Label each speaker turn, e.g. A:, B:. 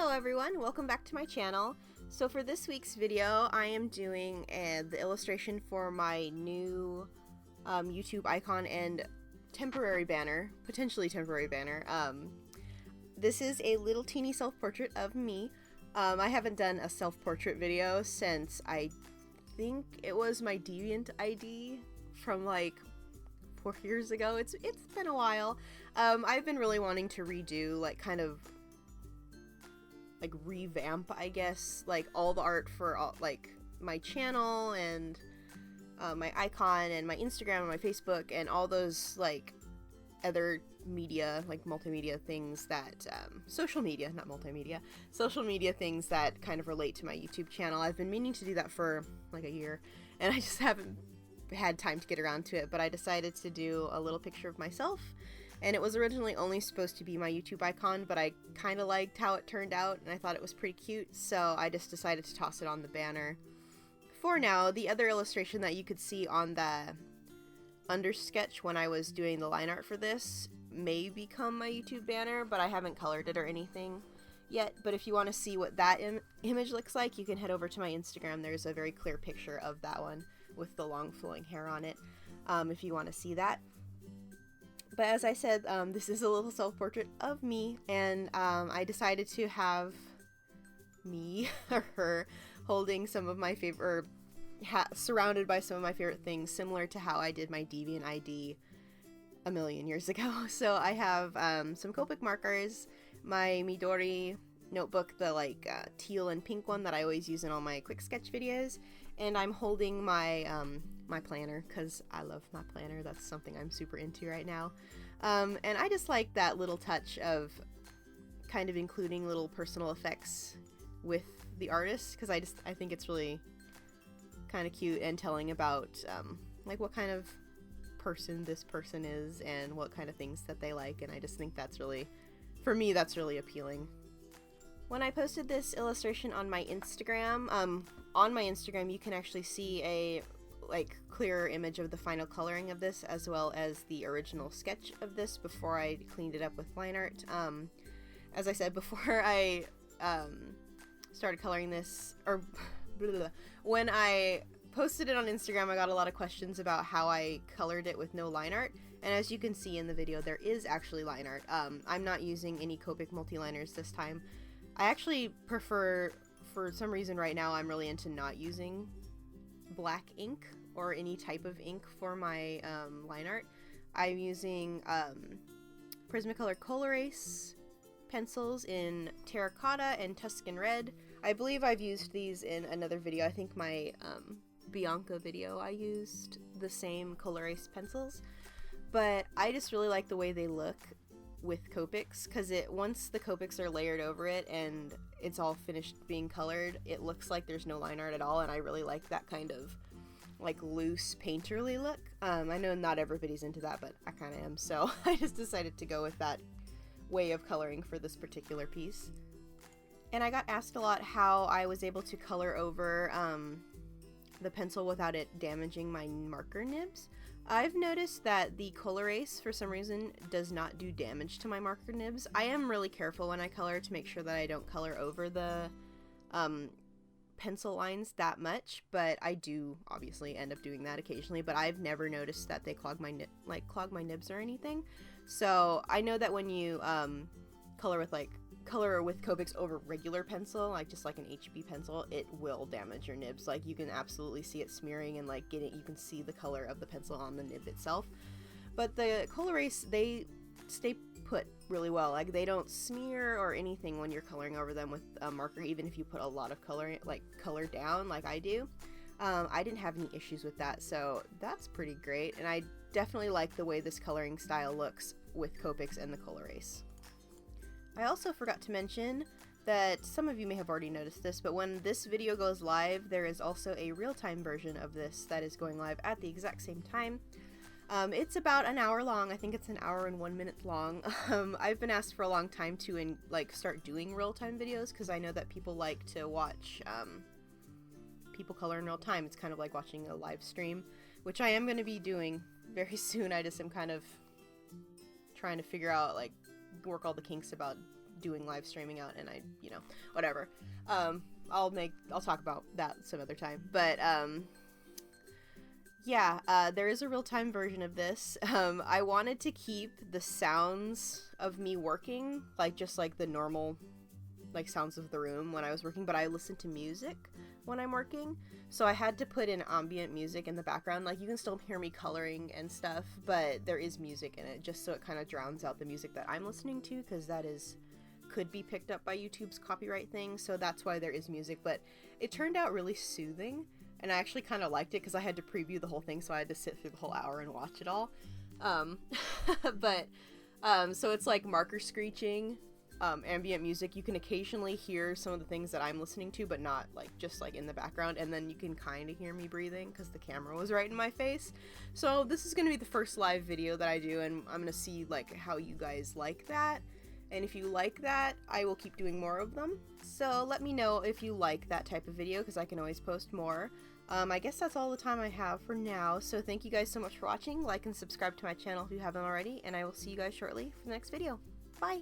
A: Hello everyone, welcome back to my channel. So for this week's video, I am doing the illustration for my new YouTube icon and temporary banner, potentially temporary banner. This is a little teeny self-portrait of me. I haven't done a self-portrait video since I think it was my Deviant ID from like 4 years ago. It's been a while. I've been really wanting to redo, like, kind of like revamp, I guess, like all the art for all, like my channel and my icon and my Instagram and my Facebook and all those like other media, like multimedia things that social media, not multimedia, social media things that kind of relate to my YouTube channel. I've been meaning to do that for like a year and I just haven't had time to get around to it, but I decided to do a little picture of myself. And it was originally only supposed to be my YouTube icon, but I kind of liked how it turned out, and I thought it was pretty cute, so I just decided to toss it on the banner. For now, the other illustration that you could see on the undersketch when I was doing the line art for this may become my YouTube banner, but I haven't colored it or anything yet. But if you want to see what that image looks like, you can head over to my Instagram. There's a very clear picture of that one with the long flowing hair on it, if you want to see that. But as I said, this is a little self-portrait of me, and I decided to have me or her holding some of my favorite, surrounded by some of my favorite things, similar to how I did my Deviant ID a million years ago. So I have some Copic markers, my Midori notebook, the like teal and pink one that I always use in all my quick sketch videos, and I'm holding my my planner because I love my planner. That's something I'm super into right now. And I just like that little touch of kind of including little personal effects with the artist, because I think it's really kind of cute and telling about like what kind of person this person is and what kind of things that they like, and I just think that's really, for me, that's really appealing. When I posted this illustration on my Instagram, you can actually see a like clearer image of the final coloring of this, as well as the original sketch of this before I cleaned it up with line art. As I said before, I started coloring this, or when I posted it on Instagram, I got a lot of questions about how I colored it with no line art, and as you can see in the video, there is actually line art. I'm not using any Copic multi-liners this time. I actually prefer, for some reason right now, I'm really into not using black ink or any type of ink for my line art. I'm using Prismacolor Col-Erase pencils in Terra Cotta and Tuscan red. I believe I've used these in another video. I think my Bianca video, I used the same Col-Erase pencils, but I just really like the way they look with Copics, because once the Copics are layered over it and it's all finished being colored, it looks like there's no line art at all, and I really like that kind of like loose painterly look. I know not everybody's into that, but I kind of am, so I just decided to go with that way of coloring for this particular piece. And I got asked a lot how I was able to color over the pencil without it damaging my marker nibs. I've noticed that the Col-Erase, for some reason, does not do damage to my marker nibs. I am really careful when I color to make sure that I don't color over the pencil lines that much, but I do obviously end up doing that occasionally, but I've never noticed that they clog my nibs or anything. So I know that when you color with Copics over regular pencil, like just like an HB pencil, it will damage your nibs. Like you can absolutely see it smearing and like you can see the color of the pencil on the nib itself. But the Col-Erase, they stay put really well. Like they don't smear or anything when you're coloring over them with a marker, even if you put a lot of color down like I do. I didn't have any issues with that, so that's pretty great. And I definitely like the way this coloring style looks with Copics and the Col-Erase. I also forgot to mention that some of you may have already noticed this, but when this video goes live, there is also a real-time version of this that is going live at the exact same time. It's about an hour long. I think it's an hour and 1 minute long. I've been asked for a long time to start doing real-time videos, because I know that people like to watch people color in real time. It's kind of like watching a live stream, which I am going to be doing very soon. I just am kind of trying to figure out, like, work all the kinks about doing live streaming out, and I, you know, whatever. I'll talk about that some other time. But yeah, there is a real-time version of this. I wanted to keep the sounds of me working, like just like the normal like sounds of the room when I was working, but I listen to music when I'm working, so I had to put in ambient music in the background. Like, you can still hear me coloring and stuff, but there is music in it, just so it kind of drowns out the music that I'm listening to, because that could be picked up by YouTube's copyright thing, so that's why there is music. But it turned out really soothing, and I actually kind of liked it, because I had to preview the whole thing, so I had to sit through the whole hour and watch it all. So it's like marker screeching, ambient music. You can occasionally hear some of the things that I'm listening to, but not like just like in the background, and then you can kind of hear me breathing because the camera was right in my face. So this is going to be the first live video that I do, and I'm going to see like how you guys like that, and if you like that, I will keep doing more of them. So let me know if you like that type of video, because I can always post more. I guess that's all the time I have for now, so thank you guys so much for watching. Like and subscribe to my channel if you haven't already, and I will see you guys shortly for the next video. Bye!